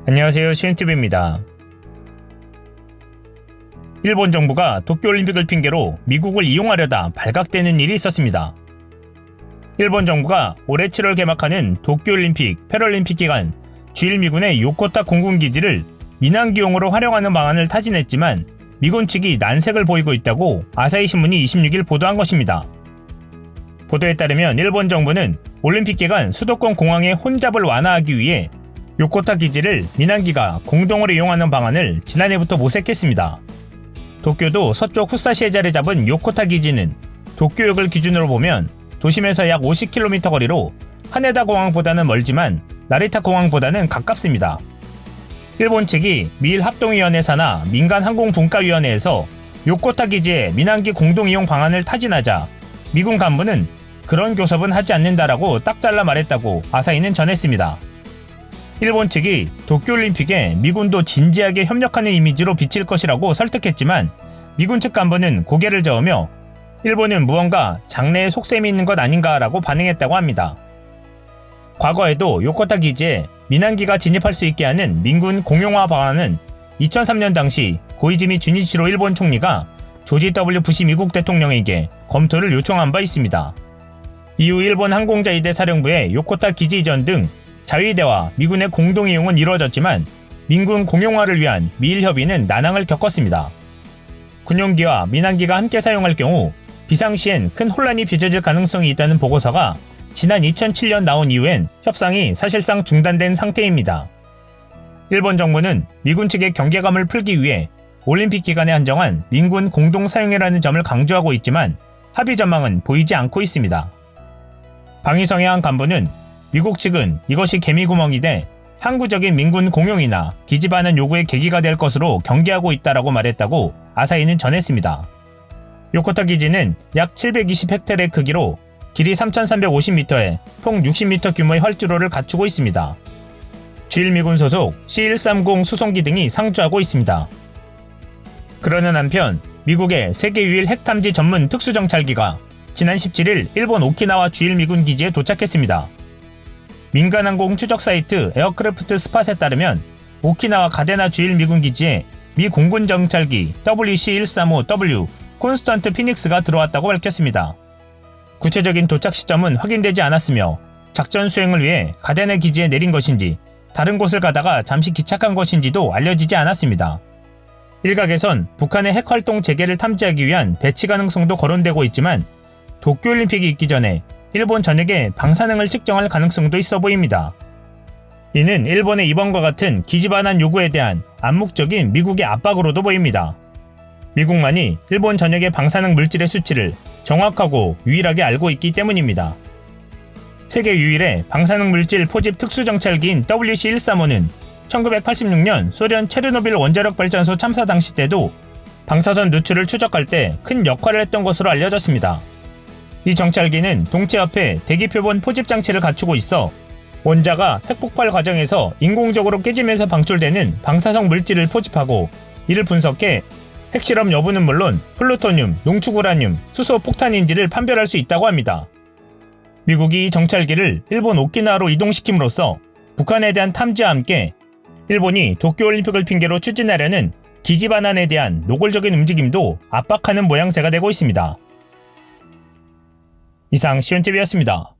안녕하세요, 시윤TV입니다. 일본 정부가 도쿄올림픽을 핑계로 미국을 이용하려다 발각되는 일이 있었습니다. 일본 정부가 올해 7월 개막하는 도쿄올림픽, 패럴림픽 기간 주일 미군의 요코타 공군기지를 민항기용으로 활용하는 방안을 타진했지만 미군 측이 난색을 보이고 있다고 아사히 신문이 26일 보도한 것입니다. 보도에 따르면 일본 정부는 올림픽 기간 수도권 공항의 혼잡을 완화하기 위해 요코타 기지를 민항기가 공동으로 이용하는 방안을 지난해부터 모색했습니다. 도쿄도 서쪽 후사시에 자리 잡은 요코타 기지는 도쿄역을 기준으로 보면 도심에서 약 50km 거리로 하네다 공항보다는 멀지만 나리타 공항보다는 가깝습니다. 일본 측이 미일합동위원회 산하 민간항공분과위원회에서 요코타 기지의 민항기 공동이용 방안을 타진하자 미군 간부는 그런 교섭은 하지 않는다라고 딱 잘라 말했다고 아사히는 전했습니다. 일본 측이 도쿄올림픽에 미군도 진지하게 협력하는 이미지로 비칠 것이라고 설득했지만 미군 측 간부는 고개를 저으며 일본은 무언가 장래에 속셈이 있는 것 아닌가라고 반응했다고 합니다. 과거에도 요코타 기지에 민항기가 진입할 수 있게 하는 민군 공용화 방안은 2003년 당시 고이즈미 주니치로 일본 총리가 조지 W 부시 미국 대통령에게 검토를 요청한 바 있습니다. 이후 일본 항공자위대 사령부의 요코타 기지 이전 등 자위대와 미군의 공동이용은 이루어졌지만 민군 공용화를 위한 미일 협의는 난항을 겪었습니다. 군용기와 민항기가 함께 사용할 경우 비상시엔 큰 혼란이 빚어질 가능성이 있다는 보고서가 지난 2007년 나온 이후엔 협상이 사실상 중단된 상태입니다. 일본 정부는 미군 측의 경계감을 풀기 위해 올림픽 기간에 한정한 민군 공동 사용이라는 점을 강조하고 있지만 합의 전망은 보이지 않고 있습니다. 방위성의 한 간부는 미국 측은 이것이 개미구멍이 돼 항구적인 민군 공용이나 기지 반환 요구의 계기가 될 것으로 경계하고 있다라고 말했다고 아사히는 전했습니다. 요코타 기지는 약 720헥타르의 크기로 길이 3,350m에 폭 60m 규모의 활주로를 갖추고 있습니다. 주일 미군 소속 C-130 수송기 등이 상주하고 있습니다. 그러는 한편 미국의 세계 유일 핵탐지 전문 특수정찰기가 지난 17일 일본 오키나와 주일 미군 기지에 도착했습니다. 민간항공 추적 사이트 에어크래프트 스팟에 따르면 오키나와 가데나 주일 미군 기지에 미 공군 정찰기 WC-135W 콘스턴트 피닉스가 들어왔다고 밝혔습니다. 구체적인 도착 시점은 확인되지 않았으며 작전 수행을 위해 가데나 기지에 내린 것인지 다른 곳을 가다가 잠시 기착한 것인지도 알려지지 않았습니다. 일각에선 북한의 핵활동 재개를 탐지하기 위한 배치 가능성도 거론되고 있지만 도쿄올림픽이 있기 전에 일본 전역의 방사능을 측정할 가능성도 있어 보입니다. 이는 일본의 이번과 같은 기지 반환 요구에 대한 암묵적인 미국의 압박으로도 보입니다. 미국만이 일본 전역의 방사능 물질의 수치를 정확하고 유일하게 알고 있기 때문입니다. 세계 유일의 방사능 물질 포집 특수정찰기인 WC-135는 1986년 소련 체르노빌 원자력 발전소 참사 당시 때도 방사선 누출을 추적할 때 큰 역할을 했던 것으로 알려졌습니다. 이 정찰기는 동체 옆에 대기표본 포집 장치를 갖추고 있어 원자가 핵폭발 과정에서 인공적으로 깨지면서 방출되는 방사성 물질을 포집하고 이를 분석해 핵실험 여부는 물론 플루토늄, 농축 우라늄, 수소 폭탄인지를 판별할 수 있다고 합니다. 미국이 이 정찰기를 일본 오키나와로 이동시킴으로써 북한에 대한 탐지와 함께 일본이 도쿄올림픽을 핑계로 추진하려는 기지 반환에 대한 노골적인 움직임도 압박하는 모양새가 되고 있습니다. 이상 시윤TV였습니다.